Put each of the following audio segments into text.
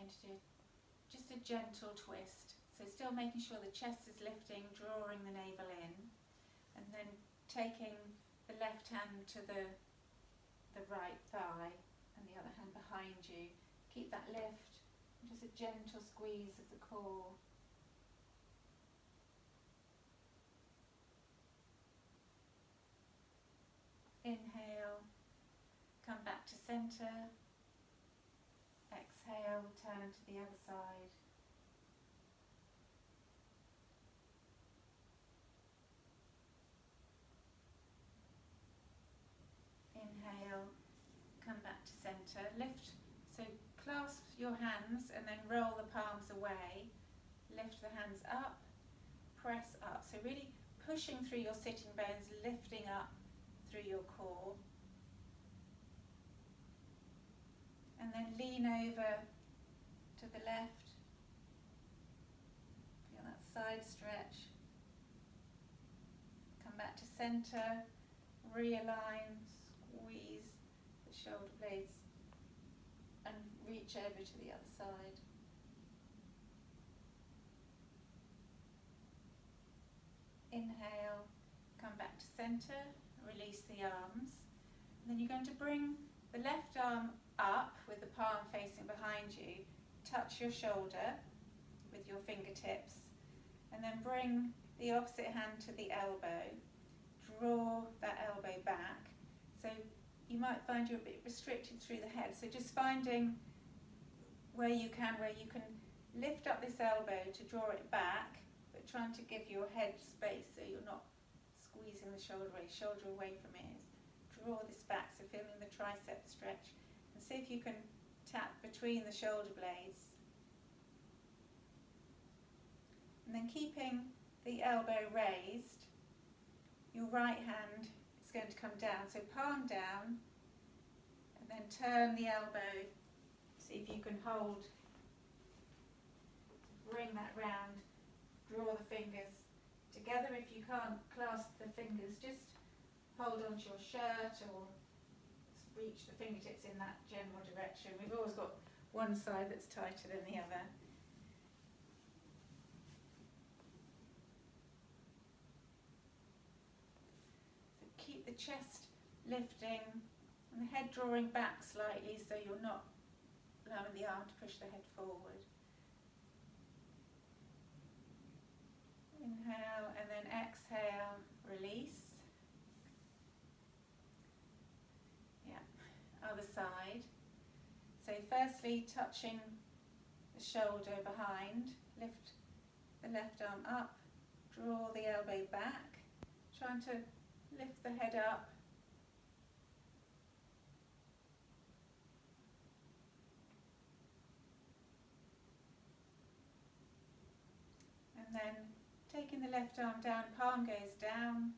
going to do just a gentle twist. So still making sure the chest is lifting, drawing the navel in, and then taking the left hand to the right thigh and the other hand behind you. Keep that lift, and just a gentle squeeze of the core. Inhale, come back to centre. Exhale, turn to the other side. Inhale, come back to centre. Lift, so clasp your hands and then roll the palms away. Lift the hands up, press up. So really pushing through your sitting bones, lifting up through your core. And then lean over to the left. Feel that side stretch. Come back to centre, realign, squeeze the shoulder blades and reach over to the other side. Inhale, come back to centre, release the arms. And then you're going to bring the left arm up with the palm facing behind you. Touch your shoulder with your fingertips. And then bring the opposite hand to the elbow. Draw that elbow back. So you might find you're a bit restricted through the head. So just finding where you can lift up this elbow to draw it back, but trying to give your head space so you're not squeezing the shoulder away from it. Draw this back, so feeling the tricep stretch. And see if you can tap between the shoulder blades. And then keeping the elbow raised, your right hand is going to come down. So palm down, and then turn the elbow. See if you can hold. Bring that round. Draw the fingers together. If you can't clasp the fingers, just hold onto your shirt or reach the fingertips in that general direction. We've always got one side that's tighter than the other. So keep the chest lifting and the head drawing back slightly so you're not allowing the arm to push the head forward. Inhale and then exhale, release. Other side. So firstly touching the shoulder behind, lift the left arm up, draw the elbow back, trying to lift the head up. And then taking the left arm down, palm goes down,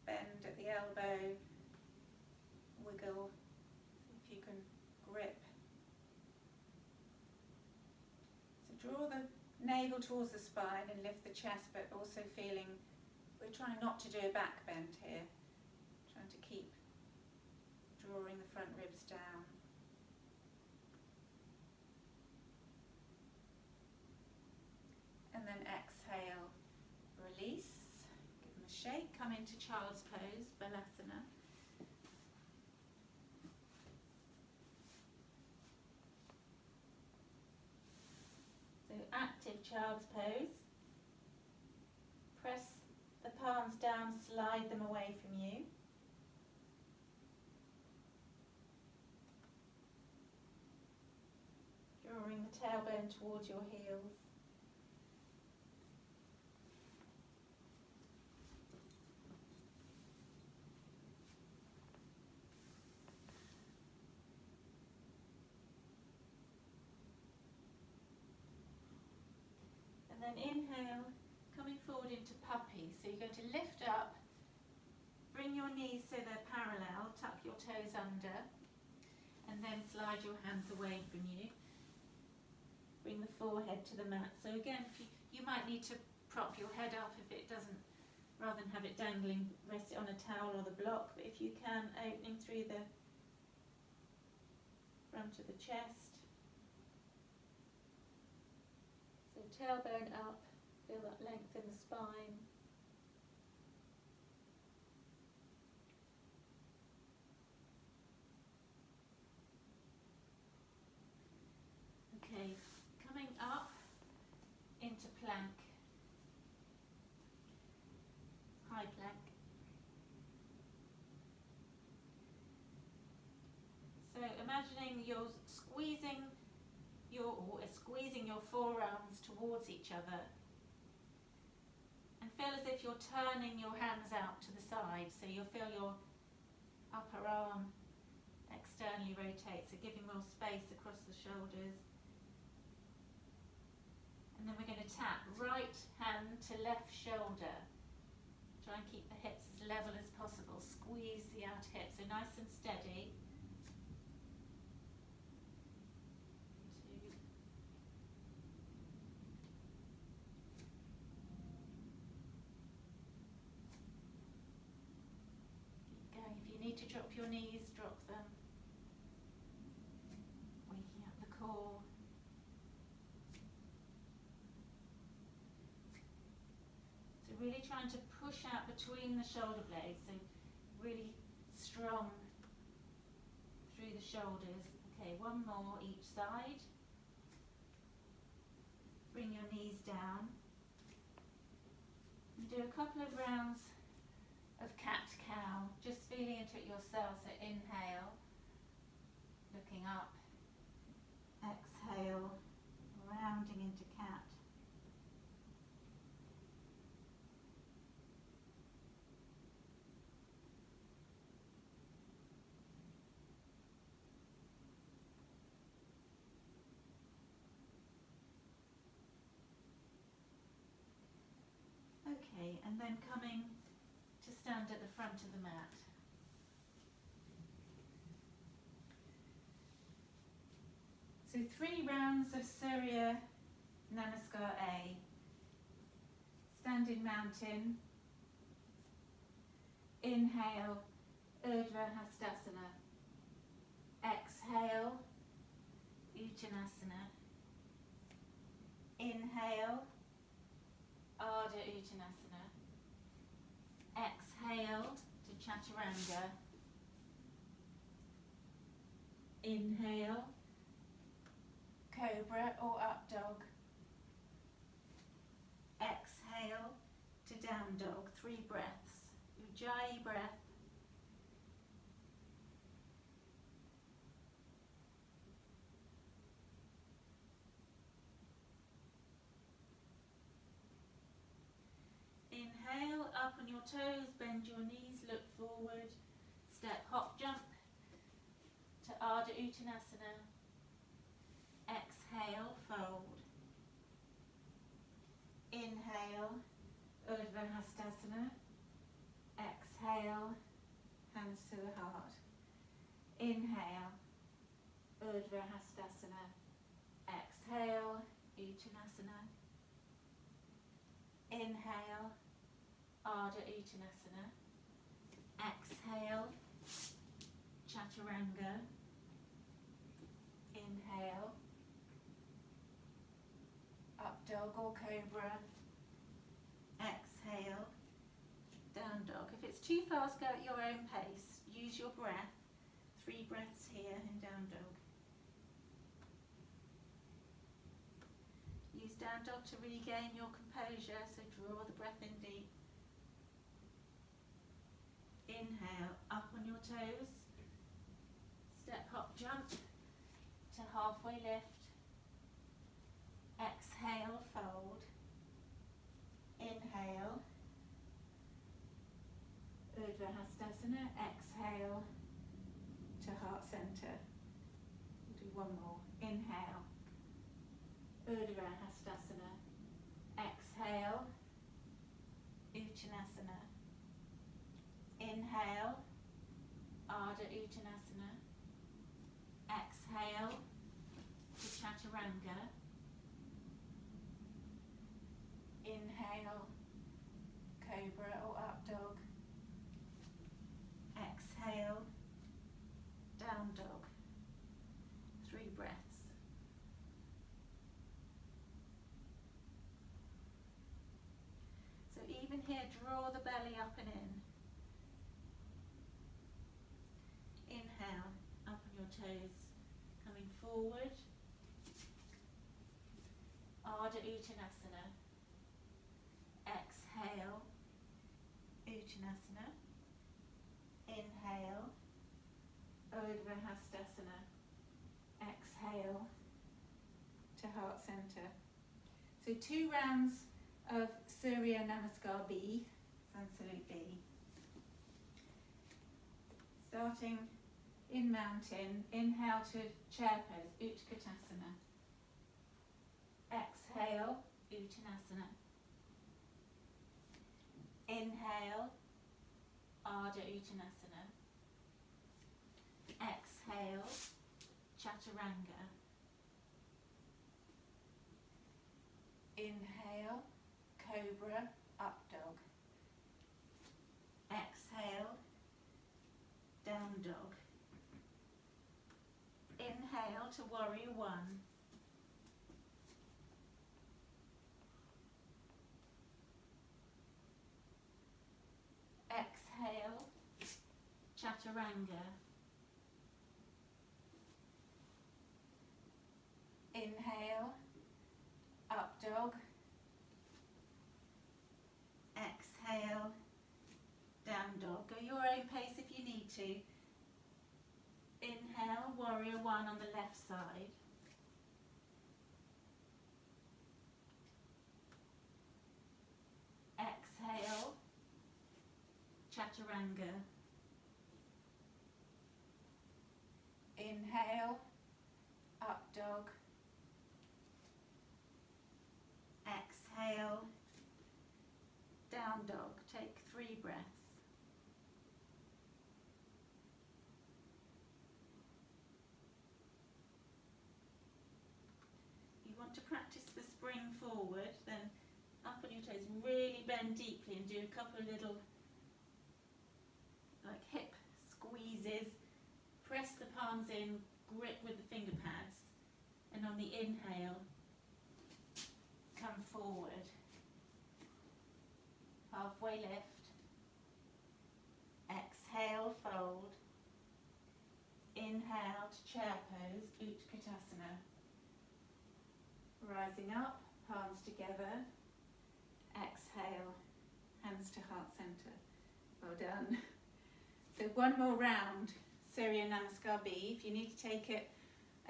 bend at the elbow, wiggle. You can grip. So draw the navel towards the spine and lift the chest, but also feeling, we're trying not to do a back bend here. Trying to keep drawing the front ribs down. And then exhale, release. Give them a shake, come into child's pose, Balasana. Active child's pose. Press the palms down, slide them away from you. Drawing the tailbone towards your heels. And then inhale, coming forward into puppy. So you're going to lift up, bring your knees so they're parallel, tuck your toes under, and then slide your hands away from you. Bring the forehead to the mat. So again, you might need to prop your head up if it doesn't, rather than have it dangling, rest it on a towel or the block. But if you can, opening through the front of the chest. tailbone up, feel that length in the spine. Okay, coming up into plank, high plank. So imagining you're squeezing your forearms towards each other, and feel as if you're turning your hands out to the side, so you'll feel your upper arm externally rotate, so giving more space across the shoulders. And then we're going to tap right hand to left shoulder. Try and keep the hips as level as possible. Squeeze the outer hips, so nice and steady. 2. Keep going. If you need to drop your knees, drop them. Waking up the core. Really trying to push out between the shoulder blades, so really strong through the shoulders. Okay, one more each side. Bring your knees down. And do a couple of rounds of cat-cow, just feeling into it yourself. So inhale, looking up. Exhale, rounding into cat. Okay, and then coming to stand at the front of the mat. So 3 rounds of Surya Namaskar A. Standing mountain. Inhale, Urdhva Hastasana. Exhale, Uttanasana. Inhale, Ardha Uttanasana. Exhale to Chaturanga. Inhale, Cobra or Up Dog. Exhale to Down Dog. 3 breaths. Ujjayi breath. Inhale, up on your toes, bend your knees, look forward, step, hop, jump to Ardha Uttanasana. Exhale, fold. Inhale, Urdhva Hastasana. Exhale, hands to the heart. Inhale, Urdhva Hastasana. Exhale, Uttanasana. Inhale, Ardha Uttanasana. Exhale, Chaturanga. Inhale, Up Dog or Cobra. Exhale, Down Dog. If it's too fast, go at your own pace. Use your breath. 3 breaths here in Down Dog. Use Down Dog to regain your composure, so draw the breath in deep. Inhale, up on your toes. Step, hop, jump to halfway lift. Exhale, fold. Inhale, Urdhva Hastasana. Exhale to heart center. We'll do one more. Inhale, Urdhva Hastasana. Exhale, Uttanasana. Inhale, Ardha Uttanasana. Exhale to Chaturanga. Inhale, Cobra or Up Dog. Exhale, Down Dog. 3 breaths. here, draw the belly up and in. Inhale, up on your toes, coming forward. Ardha Uttanasana. Exhale, Uttanasana. Inhale, Urdhva Hastasana. Exhale to heart center. So 2 rounds of Surya Namaskar B, Sun Salute B. Starting in mountain, inhale to chair pose, Utkatasana. Exhale, Uttanasana. Inhale, Ardha Uttanasana. Exhale, Chaturanga. Inhale, Cobra, Up Dog. Exhale, Down Dog. Inhale to Warrior One. Exhale, Chaturanga. Inhale, Up Dog. Exhale, Down Dog. Go your own pace if you need to. Inhale, Warrior One on the left side. Exhale, Chaturanga. Inhale, Up Dog. Exhale, Down Dog. Take 3 breaths. You want to practice the spring forward, then up on your toes, really bend deeply and do a couple of little like hip squeezes. Press the palms in, grip with the finger pads, and on the inhale, come forward. Halfway lift. Exhale, fold. Inhale to chair pose, Utkatasana. Rising up, palms together. Exhale, hands to heart center. Well done. So 1 more round, Surya Namaskar B. If you need to take it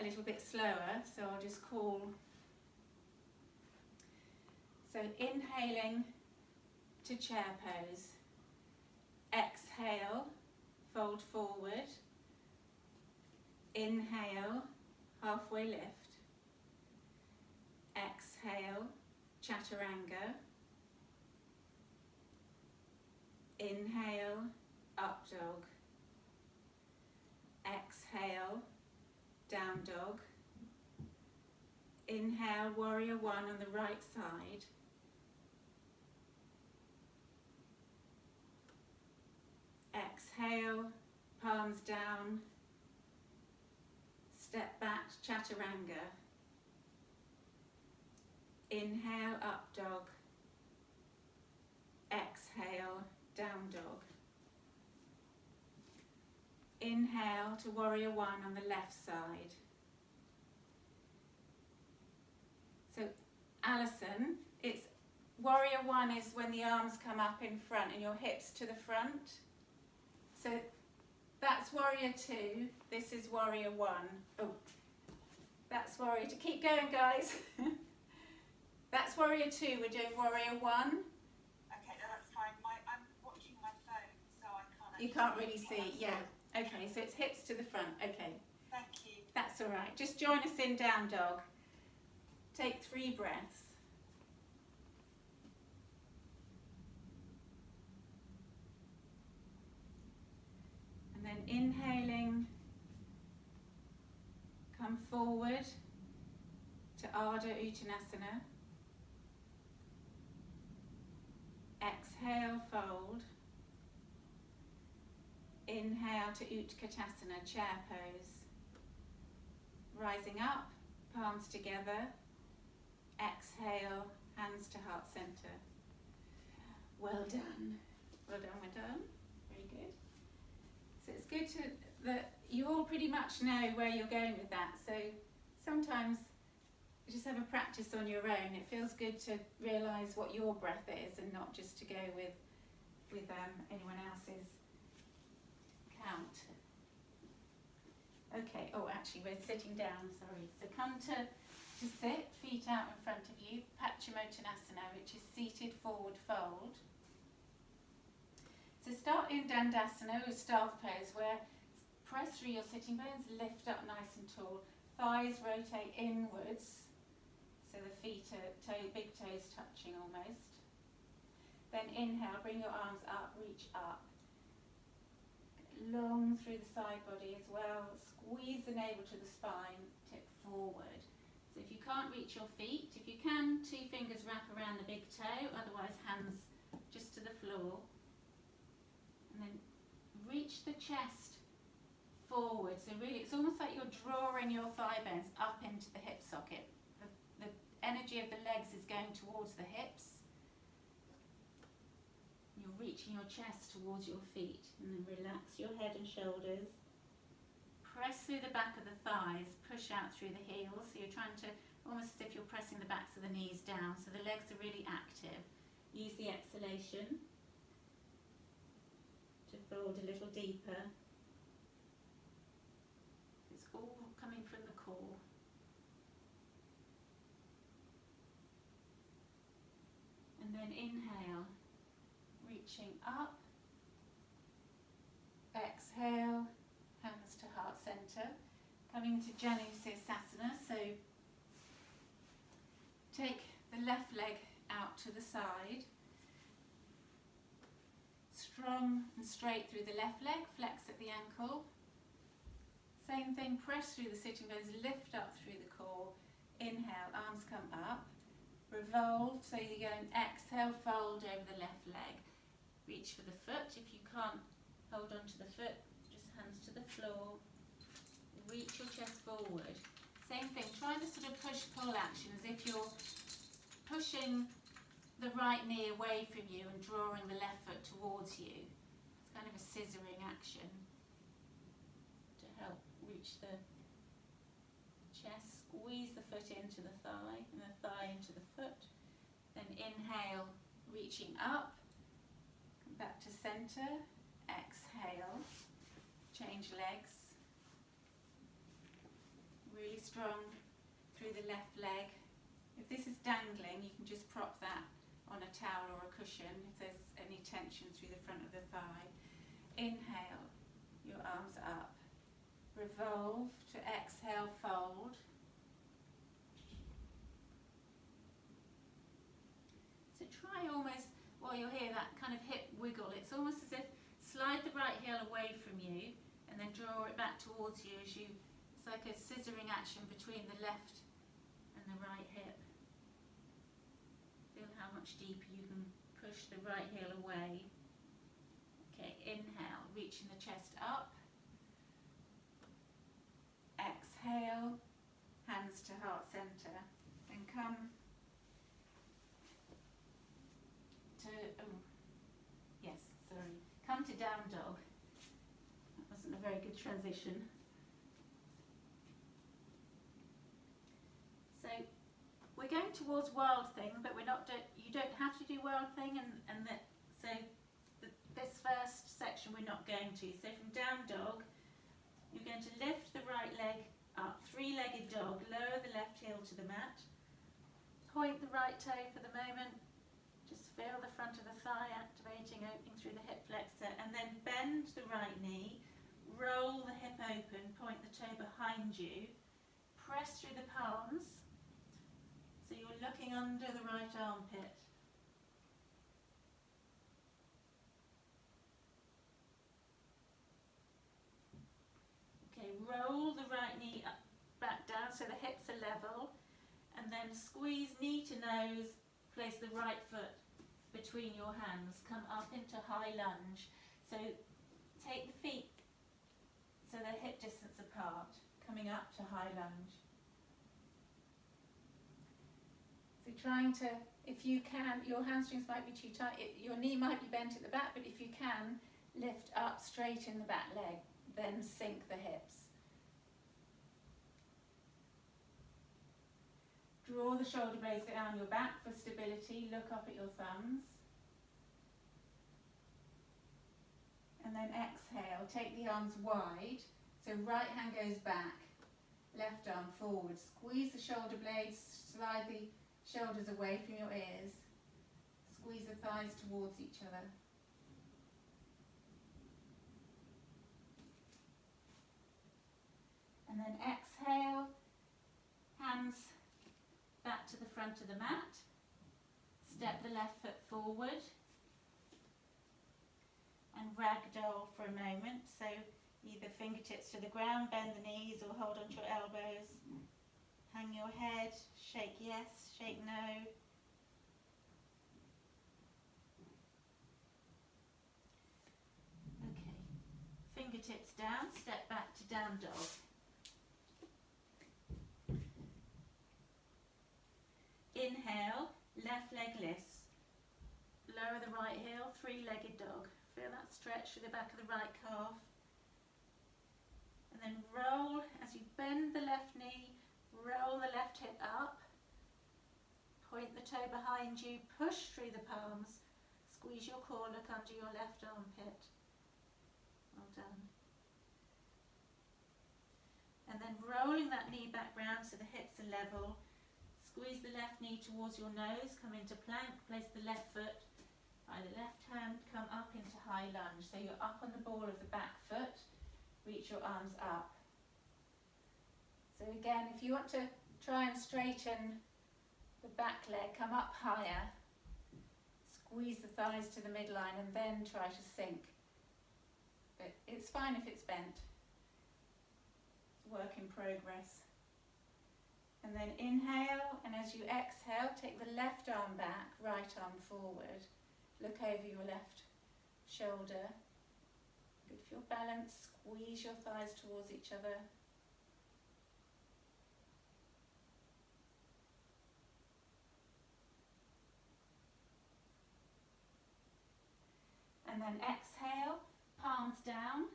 a little bit slower, so I'll just call. So inhaling to chair pose. Exhale, fold forward. Inhale, halfway lift. Exhale, Chaturanga. Inhale, Up Dog. Exhale, Down Dog. Inhale, Warrior One on the right side. Exhale, palms down. Step back, Chaturanga. Inhale, Up Dog. Exhale, Down Dog. Inhale to Warrior One on the left side. So Alison, it's Warrior One is when the arms come up in front and your hips to the front. So that's Warrior Two, this is Warrior One. Oh, that's Warrior Two. Keep going, guys. That's Warrior Two, we're doing Warrior One. Okay, no, that's fine. I'm watching my phone, so I can't. You can't really see, yeah. Okay, so it's hips to the front, okay. Thank you. That's all right. Just join us in Down Dog. Take 3 breaths. And then inhaling, come forward to Ardha Uttanasana. Exhale, fold. Inhale to Utkatasana, chair pose. Rising up, palms together. Exhale, hands to heart center. Well done. Well done, well done. Very good. So it's good that you all pretty much know where you're going with that. So sometimes you just have a practice on your own. It feels good to realise what your breath is and not just to go with anyone else's count. Okay, oh actually we're sitting down, sorry. So come to sit, feet out in front of you, Paschimottanasana, which is seated forward fold. So start in Dandasana, or staff pose, where press through your sitting bones, lift up nice and tall, thighs rotate inwards, so the feet are big toes touching almost. Then inhale, bring your arms up, reach up. Long through the side body as well, squeeze the navel to the spine, tip forward. So if you can't reach your feet, if you can, 2 fingers wrap around the big toe, otherwise hands just to the floor. And then reach the chest forward. So really, it's almost like you're drawing your thigh bones up into the hip socket. The energy of the legs is going towards the hips. You're reaching your chest towards your feet. And then relax your head and shoulders. Press through the back of the thighs, push out through the heels. So you're trying to, almost as if you're pressing the backs of the knees down. So the legs are really active. Use the exhalation to fold a little deeper. It's all coming from the core. And then inhale, reaching up. Exhale, hands to heart center. Coming to Janu Sirsasana, so take the left leg out to the side. Strong and straight through the left leg, flex at the ankle. Same thing, press through the sitting bones, lift up through the core. Inhale, arms come up. Revolve, so you go and exhale, fold over the left leg. Reach for the foot. If you can't hold on to the foot, just hands to the floor. Reach your chest forward. Same thing, try the sort of push-pull action as if you're pushing the right knee away from you and drawing the left foot towards you. It's kind of a scissoring action to help reach the chest. Squeeze the foot into the thigh and the thigh into the foot. Then inhale, reaching up. Come back to center. Exhale. Change legs. Really strong through the left leg. If this is dangling, you can just prop that on a towel or a cushion if there's any tension through the front of the thigh. Inhale, your arms up. Revolve to exhale, fold. So try almost, while you're here, that kind of hip wiggle. It's almost as if slide the right heel away from you and then draw it back towards you as you, it's like a scissoring action between the left and the right hip. Feel how much deeper you can push the right heel away. Okay, inhale, reaching the chest up. Exhale, hands to heart center. Then come to, come to down dog. That wasn't a very good transition. So we're going towards Wild Thing, but we're not. You don't have to do Wild Thing, this first section we're not going to. So from down dog, you're going to lift the right leg up, 3-legged dog. Lower the left heel to the mat. Point the right toe for the moment. Just feel the front of the thigh activating, opening through the hip flexor, and then bend the right knee. Roll the hip open. Point the toe behind you. Press through the palms. So you're looking under the right armpit. Okay, roll the right knee up, back down so the hips are level, and then squeeze knee to nose, place the right foot between your hands, come up into high lunge. So take the feet so they're hip distance apart, coming up to high lunge. So trying to, if you can, your hamstrings might be too tight, your knee might be bent at the back, but if you can, lift up, straighten the back leg, then sink the hips. Draw the shoulder blades down your back for stability, look up at your thumbs. And then exhale, take the arms wide, so right hand goes back, left arm forward. Squeeze the shoulder blades, slide the shoulders away from your ears. Squeeze the thighs towards each other. And then exhale, hands back to the front of the mat. Step the left foot forward. And ragdoll for a moment. So either fingertips to the ground, bend the knees, or hold onto your elbows. Hang your head, shake yes, shake no. Okay, fingertips down, step back to down dog. Inhale, left leg lifts. Lower the right heel, three-legged dog. Feel that stretch through the back of the right calf. And then roll as you bend the left knee, roll the left hip up. Point the toe behind you, push through the palms. Squeeze your core, look under your left armpit. Well done. And then rolling that knee back round so the hips are level. Squeeze the left knee towards your nose, come into plank, place the left foot by the left hand, come up into high lunge. So you're up on the ball of the back foot, reach your arms up. So again, if you want to try and straighten the back leg, come up higher, squeeze the thighs to the midline and then try to sink. But it's fine if it's bent. It's work in progress. And then inhale, and as you exhale, take the left arm back, right arm forward. Look over your left shoulder. Good for your balance. Squeeze your thighs towards each other. And then exhale, palms down,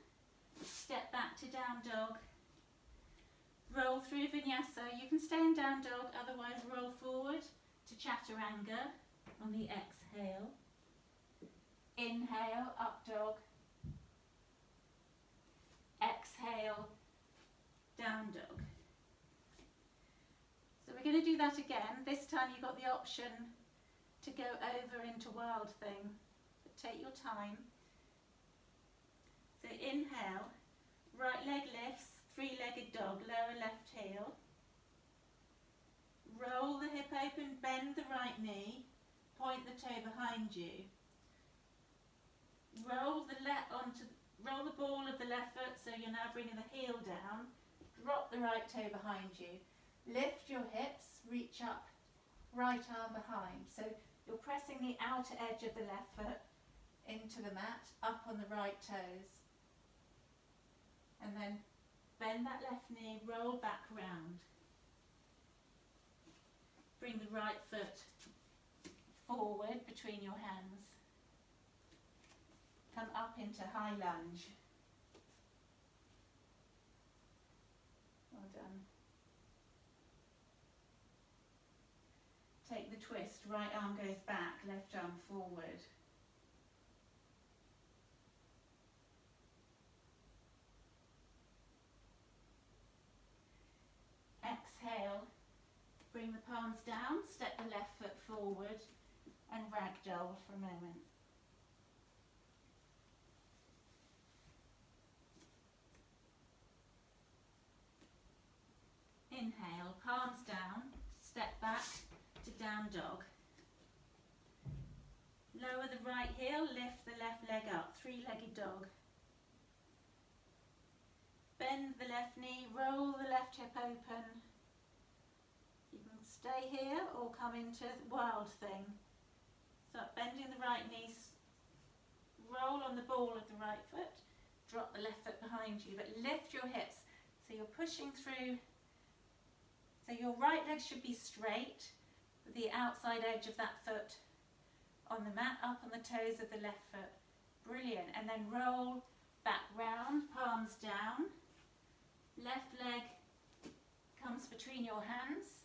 step back to down dog. Roll through vinyasa. You can stay in down dog, otherwise roll forward to chaturanga on the exhale. Inhale, up dog. Exhale, down dog. So we're going to do that again. This time you've got the option to go over into wild thing, but take your time. So inhale, right leg lifts, three-legged dog, lower left heel. Roll the hip open, bend the right knee, point the toe behind you. Roll the ball of the left foot, so you're now bringing the heel down. Drop the right toe behind you. Lift your hips, reach up, right arm behind. So you're pressing the outer edge of the left foot into the mat, up on the right toes. And then bend that left knee, roll back round. Bring the right foot forward between your hands. Come up into high lunge. Well done. Take the twist, right arm goes back, left arm forward. Exhale, bring the palms down, step the left foot forward and ragdoll for a moment. Inhale, palms down, step back to down dog. Lower the right heel, lift the left leg up, three-legged dog. Bend the left knee, roll the left hip open. You can stay here or come into wild thing. Start bending the right knee, roll on the ball of the right foot, drop the left foot behind you, but lift your hips. So you're pushing through. So your right leg should be straight, the outside edge of that foot on the mat, up on the toes of the left foot. Brilliant. And then roll back round, palms down. Left leg comes between your hands.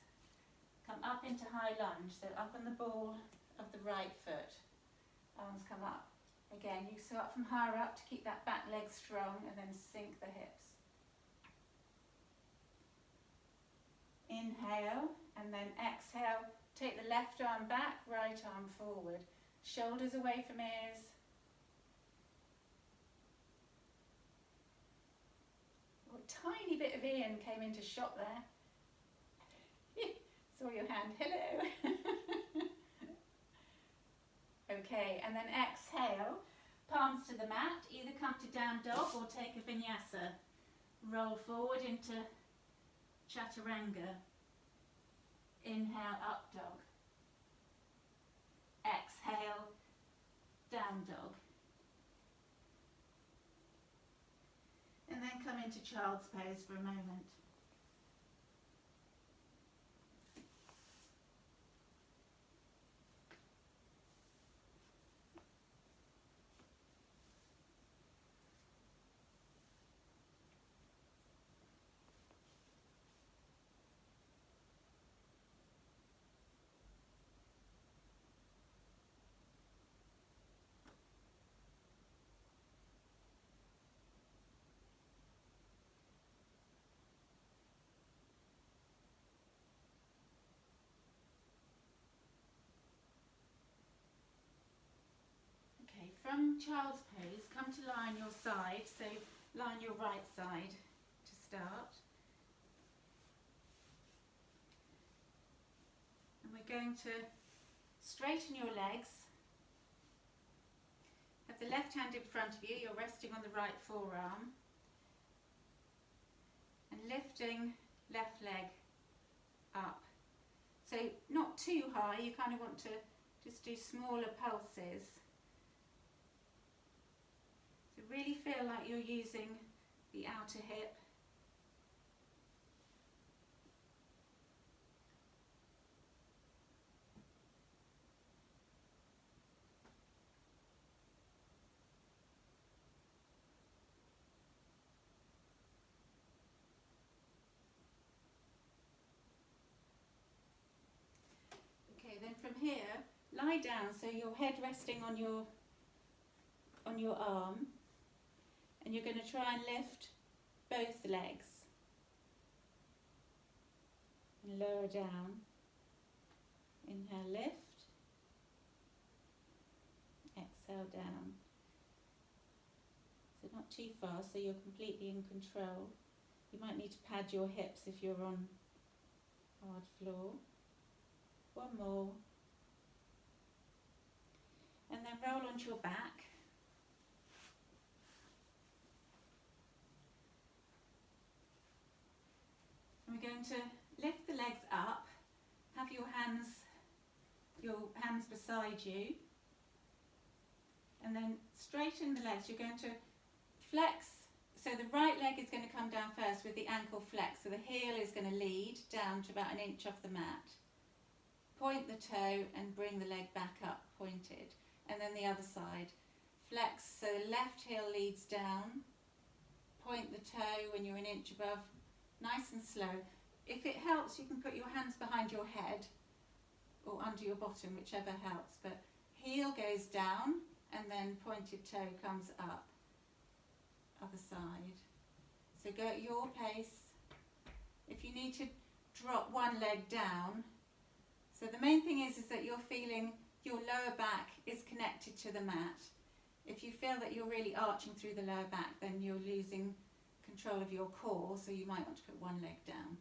Come up into high lunge, so up on the ball of the right foot. Arms come up. Again, you start from higher up to keep that back leg strong and then sink the hips. Inhale and then exhale. Take the left arm back, right arm forward. Shoulders away from ears. Oh, a tiny bit of Ian came into shot there. Saw your hand. Hello. Okay, and then exhale. Palms to the mat. Either come to down dog or take a vinyasa. Roll forward into chaturanga. Inhale, up dog. Exhale, down dog. And then come into child's pose for a moment. From child's pose, come to lie on your side, so lie on your right side to start. And we're going to straighten your legs. Have the left hand in front of you, you're resting on the right forearm. And lifting left leg up. So not too high, you kind of want to just do smaller pulses. So really feel like you're using the outer hip. Okay, then from here, lie down so your head resting on your arm. And you're going to try and lift both legs. And lower down. Inhale, lift. Exhale, down. So not too fast, so you're completely in control. You might need to pad your hips if you're on hard floor. One more. And then roll onto your back. We're going to lift the legs up, have your hands beside you, and then straighten the legs. You're going to flex, so the right leg is going to come down first with the ankle flex, so the heel is going to lead down to about 1 inch off the mat. Point the toe and bring the leg back up, pointed, and then the other side. Flex, so the left heel leads down, point the toe when you're 1 inch above, nice and slow. If it helps, you can put your hands behind your head or under your bottom, whichever helps. But heel goes down and then pointed toe comes up. Other side. So go at your pace. If you need to drop one leg down. So the main thing is that you're feeling your lower back is connected to the mat. If you feel that you're really arching through the lower back, then you're losing control of your core, so you might want to put one leg down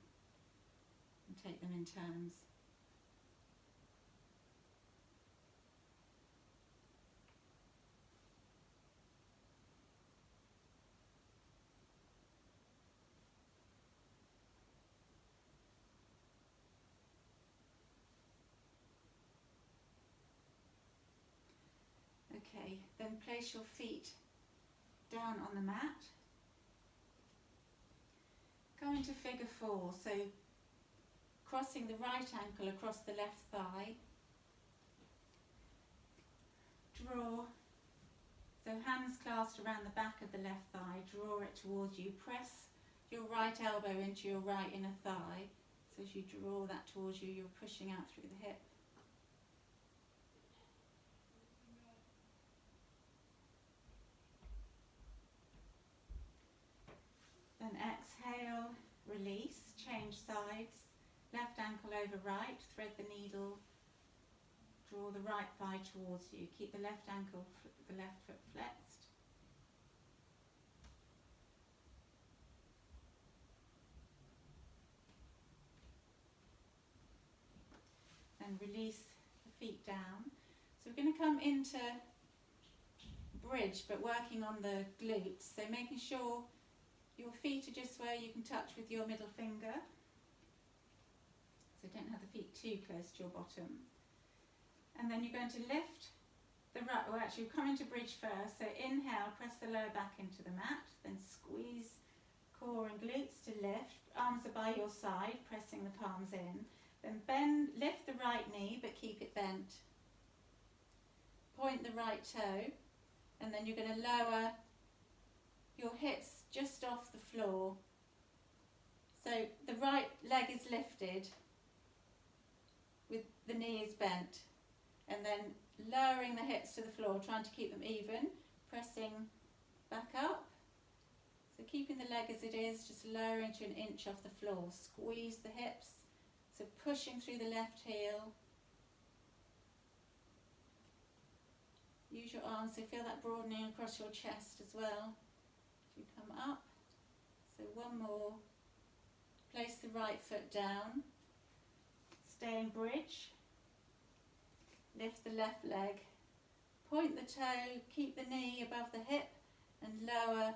and take them in turns. Okay, then place your feet down on the mat. Go into figure 4, so crossing the right ankle across the left thigh. Draw, so hands clasped around the back of the left thigh, draw it towards you, press your right elbow into your right inner thigh. So as you draw that towards you, you're pushing out through the hip. Then exhale, release, change sides, left ankle over right, thread the needle, draw the right thigh towards you, keep the left ankle, the left foot flexed. Then release the feet down. So we're going to come into bridge, but working on the glutes, so making sure your feet are just where you can touch with your middle finger. So don't have the feet too close to your bottom. And then you're going to lift the right, or actually come into bridge first. So inhale, press the lower back into the mat, then squeeze core and glutes to lift. Arms are by your side, pressing the palms in. Then bend, lift the right knee, but keep it bent. Point the right toe, and then you're going to lower your hips just off the floor. So the right leg is lifted with the knee is bent, and then lowering the hips to the floor, trying to keep them even, pressing back up. So keeping the leg as it is, just lowering to an inch off the floor. Squeeze the hips, so pushing through the left heel. Use your arms, so feel that broadening across your chest as well. You come up, so one more, place the right foot down, stay in bridge, lift the left leg, point the toe, keep the knee above the hip and lower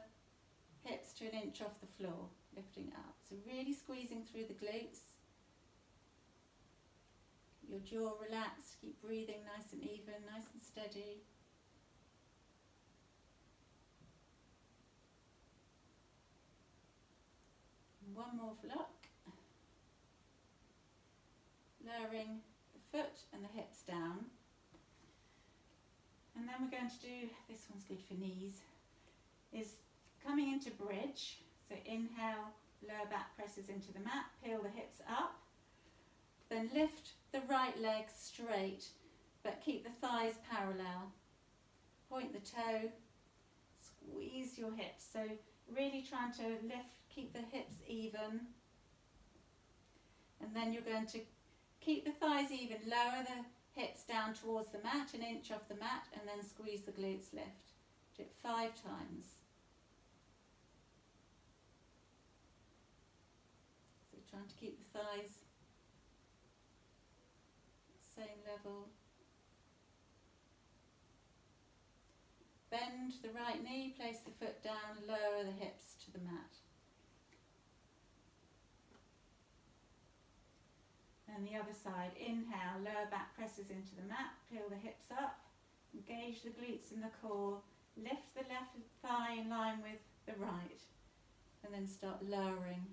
hips to an inch off the floor, lifting up. So really squeezing through the glutes, your jaw relaxed, keep breathing nice and even, nice and steady. One more for luck. Lowering the foot and the hips down. And then we're going to do, this one's good for knees, is coming into bridge. So inhale, lower back presses into the mat, peel the hips up. Then lift the right leg straight, but keep the thighs parallel. Point the toe, squeeze your hips. So really trying to lift, keep the hips even. And then you're going to keep the thighs even, lower the hips down towards the mat, an inch off the mat, and then squeeze the glutes lift. Do it 5 times. So trying to keep the thighs same level. Bend the right knee, place the foot down, lower the hips to the mat. And the other side, inhale, lower back presses into the mat, peel the hips up, engage the glutes in the core, lift the left thigh in line with the right, and then start lowering.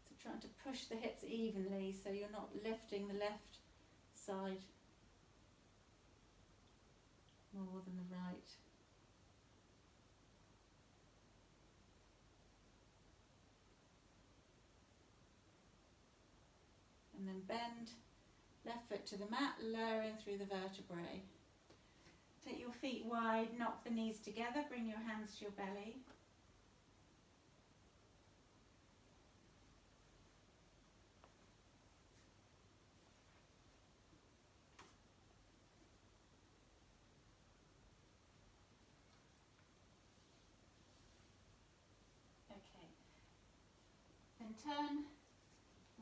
So trying to push the hips evenly so you're not lifting the left side more than the right. And then bend, left foot to the mat, lowering through the vertebrae. Take your feet wide, knock the knees together, bring your hands to your belly. Okay. Then turn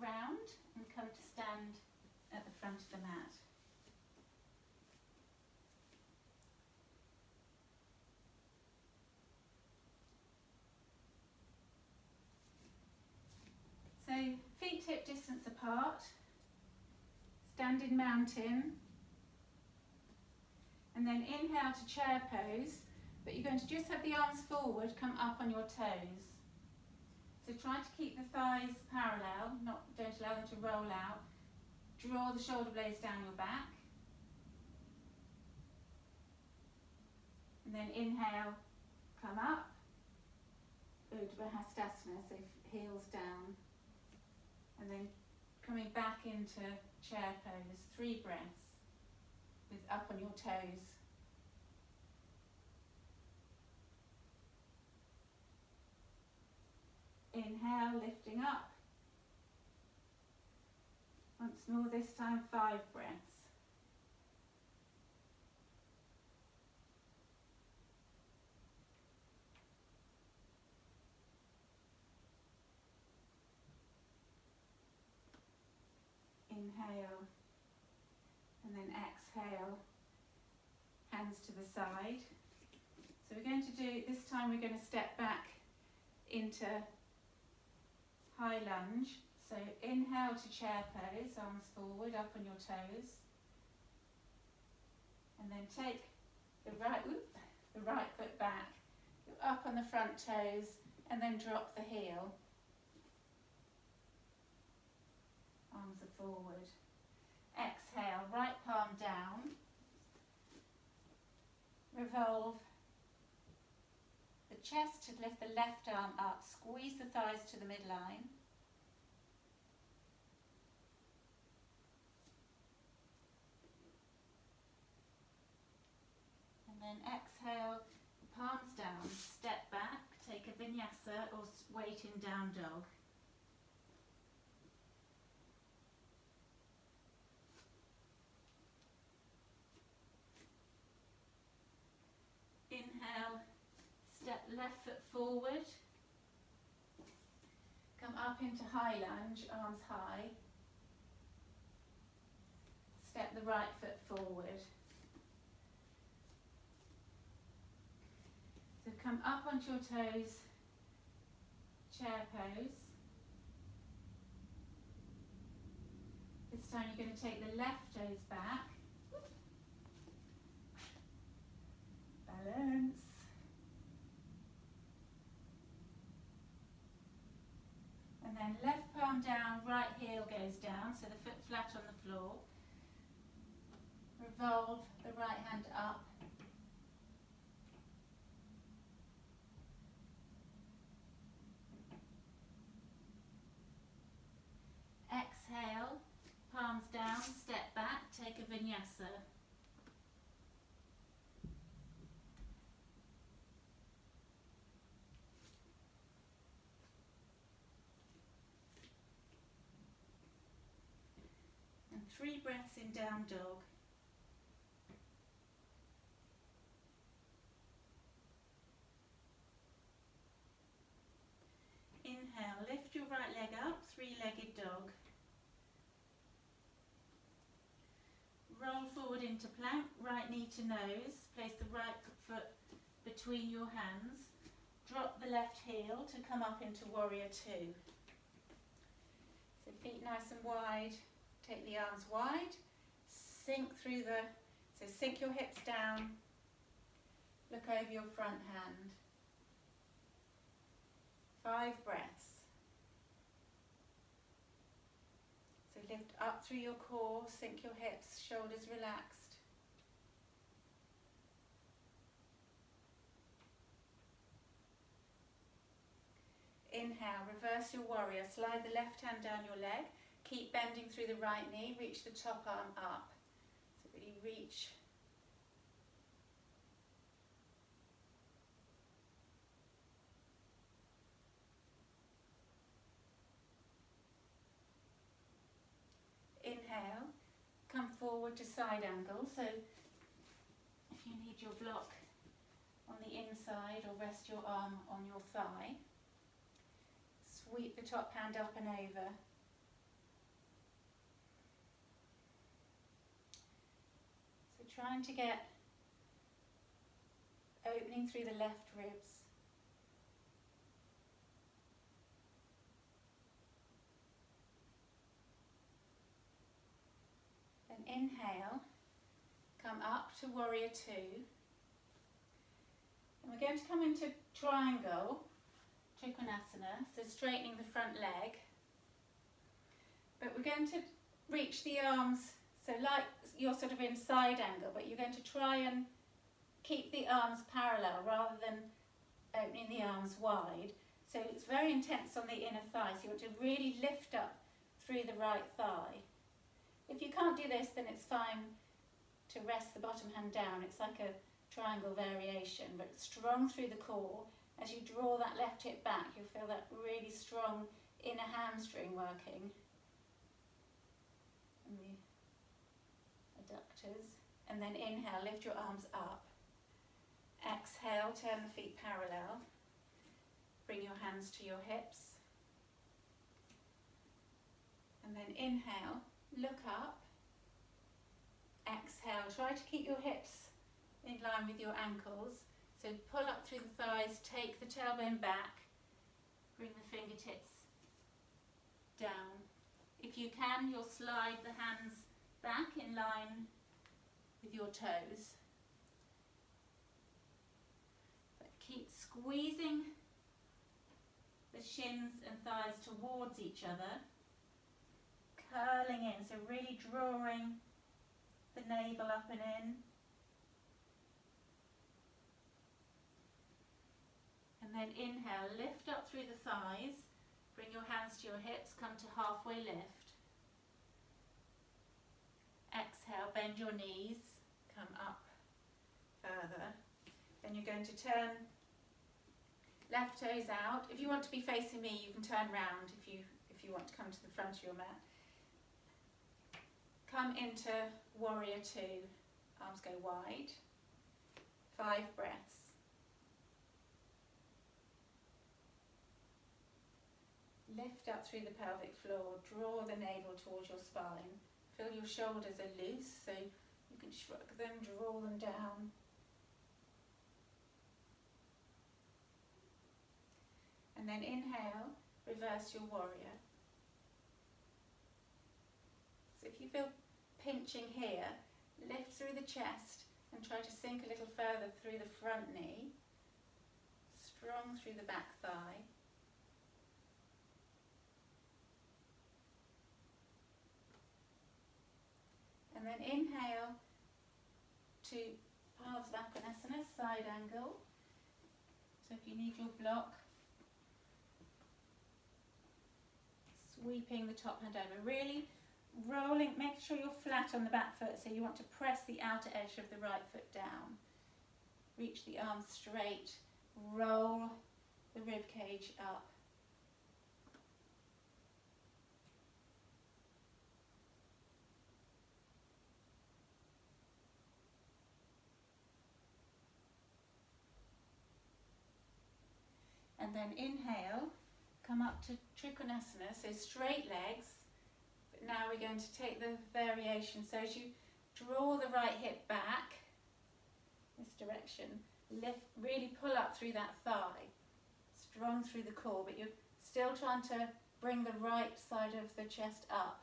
round and come to stand at the front of the mat. So feet hip distance apart, standing mountain, and then inhale to chair pose, but you're going to just have the arms forward, come up on your toes. So try to keep the thighs parallel, don't allow them to roll out. Draw the shoulder blades down your back. And then inhale, come up. Urdhva Hastasana, so heels down. And then coming back into chair pose, 3 breaths with up on your toes. Inhale, lifting up. Once more, this time 5 breaths. Inhale, and then exhale, hands to the side. So we're going to do, this time we're going to step back into high lunge. So inhale to chair pose, arms forward, up on your toes. And then take the right foot back, up on the front toes, and then drop the heel. Arms are forward. Exhale, right palm down. Revolve the chest to lift the left arm up. Squeeze the thighs to the midline. And then exhale, palms down, step back, take a vinyasa or waiting down dog. Inhale, step left foot forward, come up into high lunge, arms high, step the right foot forward. So come up onto your toes, chair pose. This time you're going to take the left toes back. Balance. And then left palm down, right heel goes down, so the foot flat on the floor. Revolve the right hand up. Exhale, palms down, step back, take a vinyasa. And 3 breaths in down dog. Inhale, lift your right leg up, 3-legged dog. Roll forward into plank, right knee to nose. Place the right foot between your hands. Drop the left heel to come up into warrior 2. So feet nice and wide. Take the arms wide. Sink through so sink your hips down. Look over your front hand. 5 breaths. So lift up through your core, sink your hips, shoulders relaxed. Inhale, reverse your warrior, slide the left hand down your leg, keep bending through the right knee, reach the top arm up. So really reach. Inhale, come forward to side angle. So if you need your block on the inside or rest your arm on your thigh, sweep the top hand up and over. So trying to get opening through the left ribs. Inhale, come up to warrior 2, and we're going to come into triangle. Trikonasana, so straightening the front leg. But we're going to reach the arms, so like you're sort of in side angle, but you're going to try and keep the arms parallel rather than opening the arms wide. So it's very intense on the inner thigh, so you want to really lift up through the right thigh. If you can't do this, then it's fine to rest the bottom hand down. It's like a triangle variation, but strong through the core. As you draw that left hip back, you'll feel that really strong inner hamstring working. And the adductors. And then inhale, lift your arms up. Exhale, turn the feet parallel. Bring your hands to your hips. And then inhale, look up. Exhale, try to keep your hips in line with your ankles. So pull up through the thighs, take the tailbone back, bring the fingertips down. If you can, you'll slide the hands back in line with your toes. But keep squeezing the shins and thighs towards each other, curling in, so really drawing the navel up and in. And then inhale, lift up through the thighs, bring your hands to your hips, come to halfway lift. Exhale, bend your knees, come up further. Then you're going to turn left toes out. If you want to be facing me, you can turn round if you want to come to the front of your mat. Come into warrior two, arms go wide. 5 breaths. Lift up through the pelvic floor, draw the navel towards your spine. Feel your shoulders are loose, so you can shrug them, draw them down. And then inhale, reverse your warrior. So if you feel pinching here, lift through the chest and try to sink a little further through the front knee, strong through the back thigh. And then inhale to Parsvakonasana, side angle. So if you need your block, sweeping the top hand over, really rolling, make sure you're flat on the back foot, so you want to press the outer edge of the right foot down. Reach the arms straight, roll the rib cage up. And then inhale, come up to Trikonasana, so straight legs. But now we're going to take the variation. So as you draw the right hip back, this direction, lift, really pull up through that thigh, strong through the core, but you're still trying to bring the right side of the chest up.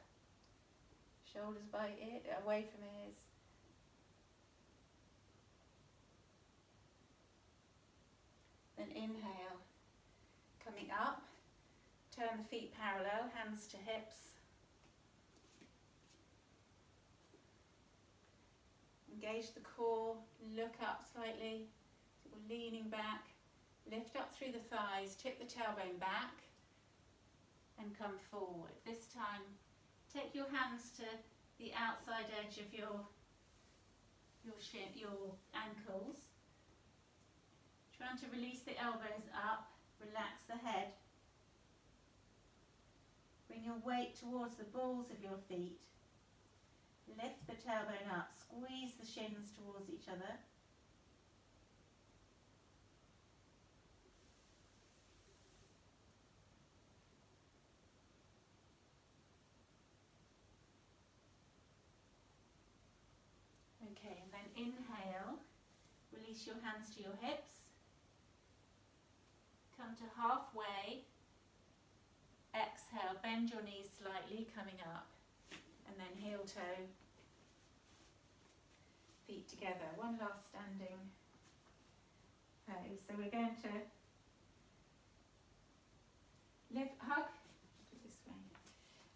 Shoulders by ear, away from ears. Then inhale, coming up, turn the feet parallel, hands to hips. Engage the core, look up slightly, so we're leaning back, lift up through the thighs, tip the tailbone back and come forward. This time, take your hands to the outside edge of your ankles. Trying to release the elbows up, relax the head. Bring your weight towards the balls of your feet. Lift the tailbone up, squeeze the shins towards each other. Okay, and then inhale, release your hands to your hips. Come to halfway. Exhale, bend your knees slightly, coming up. And then heel toe, feet together. One last standing pose. So we're going to hug, this way.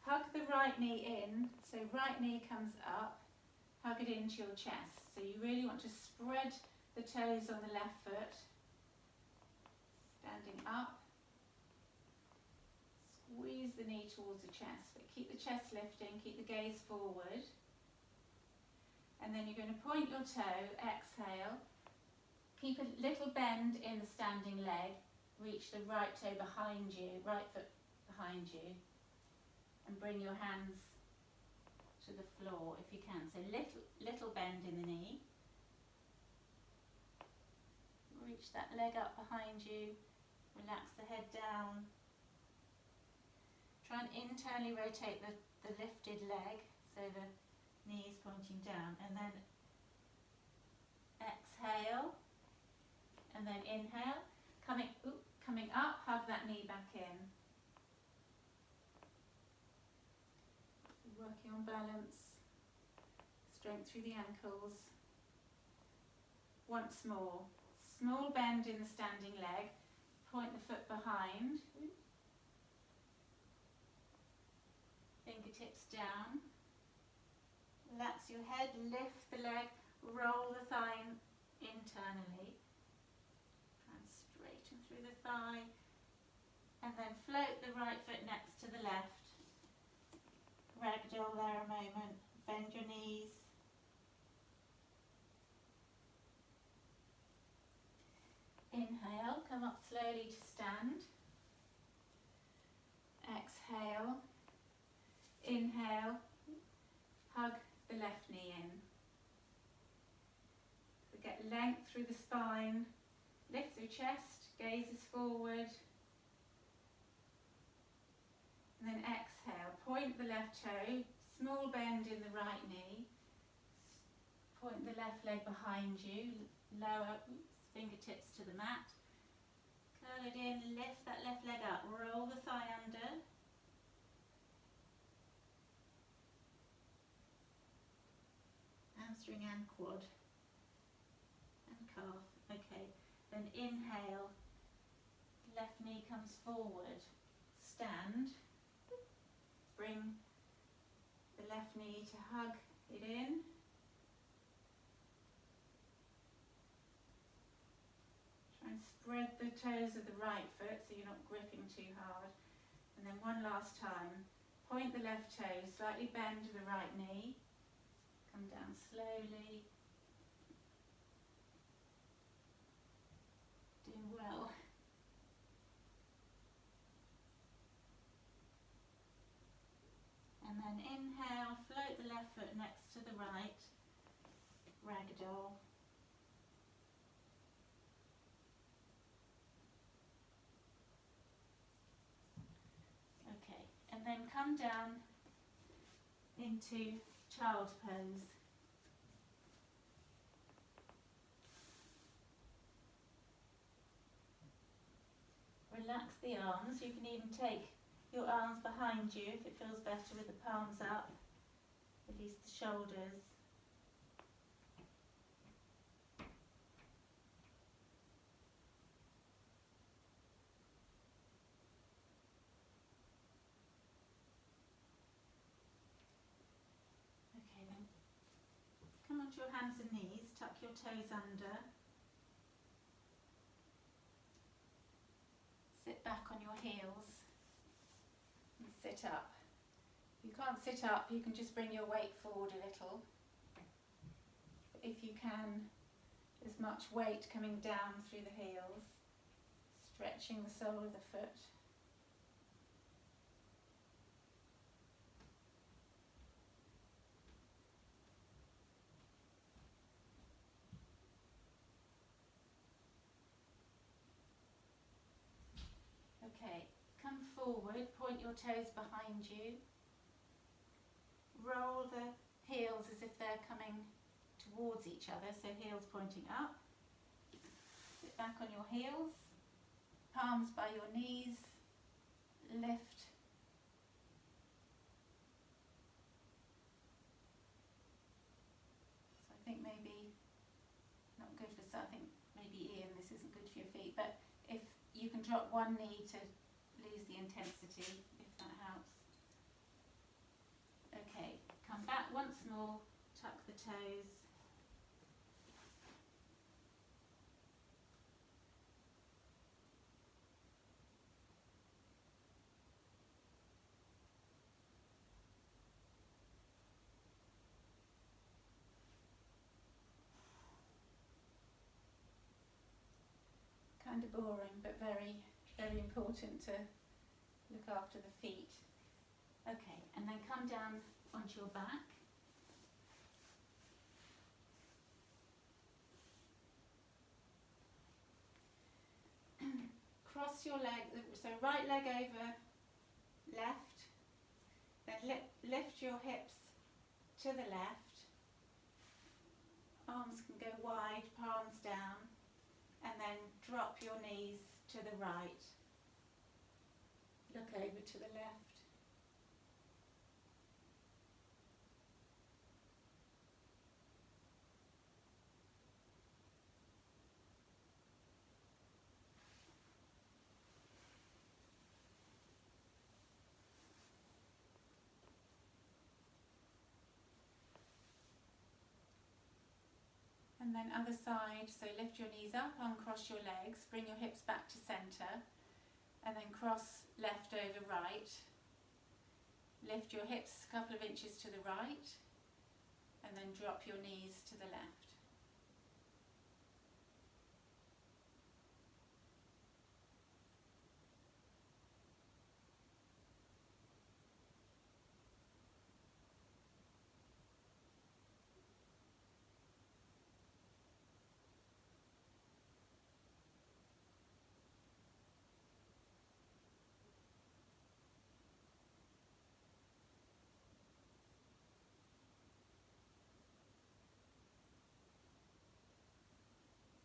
Hug the right knee in, so right knee comes up, hug it into your chest. So you really want to spread the toes on the left foot, standing up. Squeeze the knee towards the chest, but keep the chest lifting, keep the gaze forward. And then you're going to point your toe, exhale. Keep a little bend in the standing leg. Reach the right toe behind you, right foot behind you. And bring your hands to the floor if you can. So little bend in the knee. Reach that leg up behind you. Relax the head down. Try and internally rotate the lifted leg so the knee is pointing down. And then exhale. And then inhale. Coming up, hug that knee back in. Working on balance, strength through the ankles. Once more, small bend in the standing leg, point the foot behind, fingertips down, relax your head, lift the leg, roll the thigh internally, try and straighten through the thigh, and then float the right foot next to the left. Ragdoll there a moment, bend your knees. Inhale, come up slowly to stand. Exhale. Inhale, hug the left knee in. Get length through the spine, lift your chest, gazes forward. And then exhale, point the left toe, small bend in the right knee, point the left leg behind you, lower, fingertips to the mat, curl it in, lift that left leg up, roll the thigh under, hamstring and quad, and calf, okay, then inhale, left knee comes forward, stand, bring the left knee to hug it in. Try and spread the toes of the right foot so you're not gripping too hard. And then one last time. Point the left toe, slightly bend the right knee. Come down slowly. Doing well. And then inhale, float the left foot next to the right, ragdoll. Okay, and then come down into child's pose. Relax the arms, you can even take your arms behind you if it feels better with the palms up. Release the shoulders. Okay then. Come onto your hands and knees, tuck your toes under. Sit back on your heels. Sit up. If you can't sit up, you can just bring your weight forward a little. If you can, as much weight coming down through the heels, stretching the sole of the foot. Okay. Come forward, point your toes behind you. Roll the heels as if they're coming towards each other, so heels pointing up. Sit back on your heels, palms by your knees, lift. So I think maybe, not good for, I think maybe Ian, this isn't good for your feet, but if you can drop one knee to lose the intensity, if that helps. Okay, come back once more, tuck the toes. Kind of boring, but very, very important to look after the feet. Okay, and then come down onto your back. Cross your leg, so right leg over left, then lift your hips to the left. Arms can go wide, palms down, and then drop your knees to the right. Look over to the left. And then other side, so lift your knees up, uncross your legs, bring your hips back to centre, and then cross left over right. Lift your hips a couple of inches to the right, and then drop your knees to the left.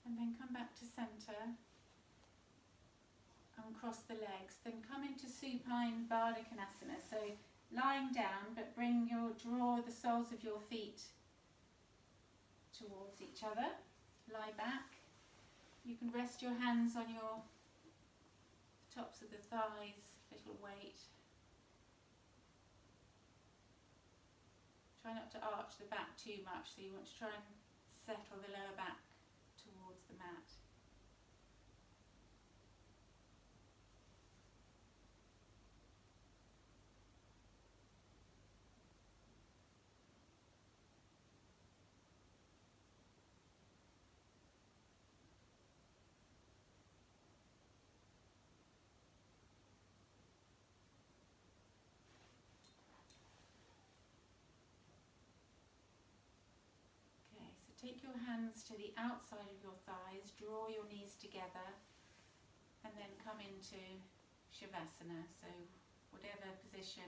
And then come back to centre, uncross the legs, then come into supine Baddha Konasana. So lying down, but draw the soles of your feet towards each other. Lie back. You can rest your hands on your tops of the thighs, little weight. Try not to arch the back too much, so you want to try and settle the lower back towards the mat. Take your hands to the outside of your thighs, draw your knees together, and then come into Shavasana. So whatever position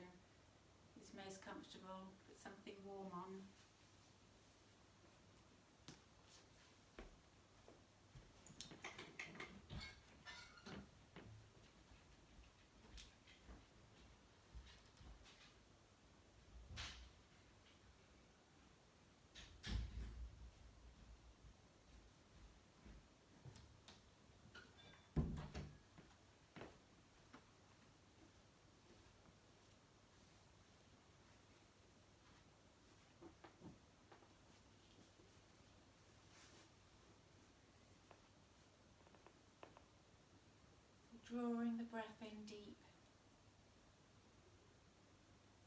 is most comfortable, put something warm on. Drawing the breath in deep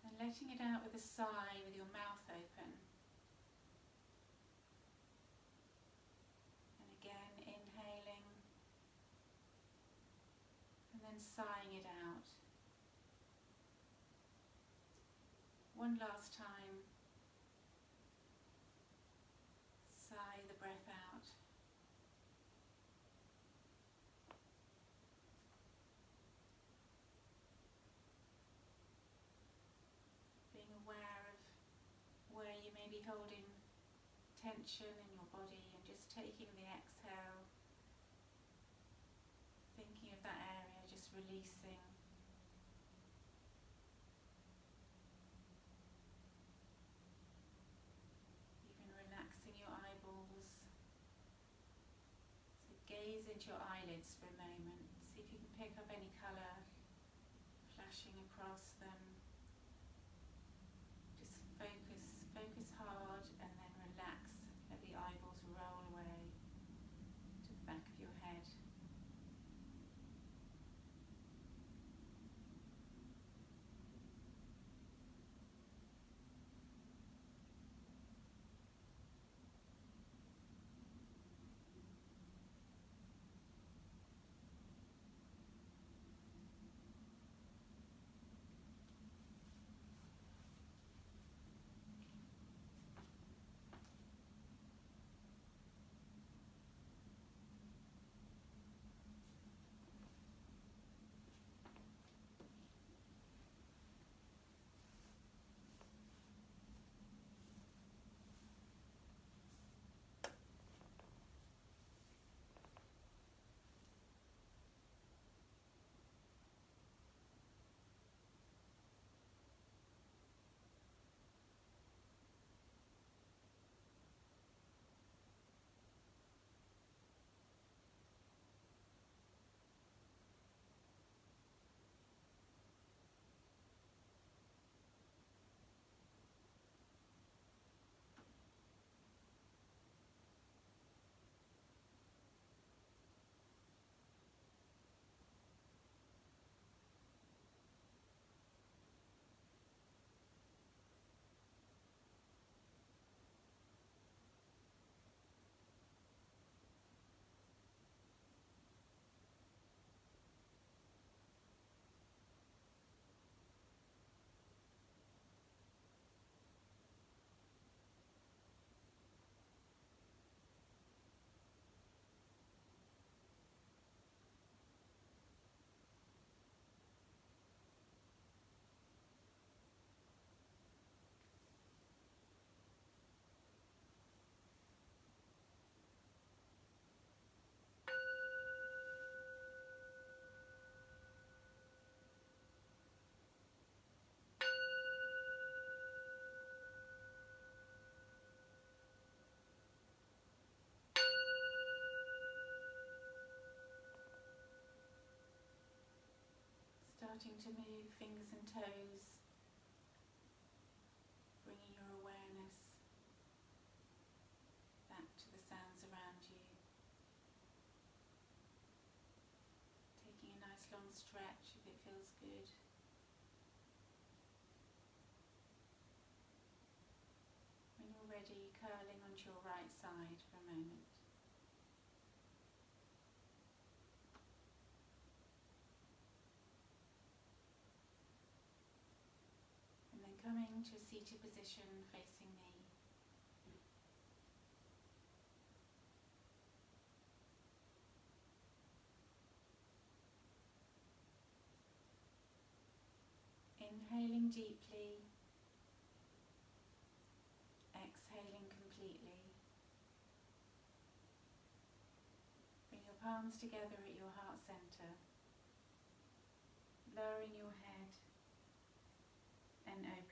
and letting it out with a sigh with your mouth open. And again inhaling and then sighing it out. One last time. Sigh the breath out. Holding tension in your body and just taking the exhale, thinking of that area, just releasing. Even relaxing your eyeballs. So gaze into your eyelids for a moment. See if you can pick up any colour splashing across them. Just focus hard, and then relax. Let the eyeballs roll away to the back of your head. Starting to move fingers and toes, bringing your awareness back to the sounds around you. Taking a nice long stretch if it feels good. When you're ready, curling onto your right side for a moment. Coming to a seated position facing me. Inhaling deeply, exhaling completely. Bring your palms together at your heart center, lowering your head and opening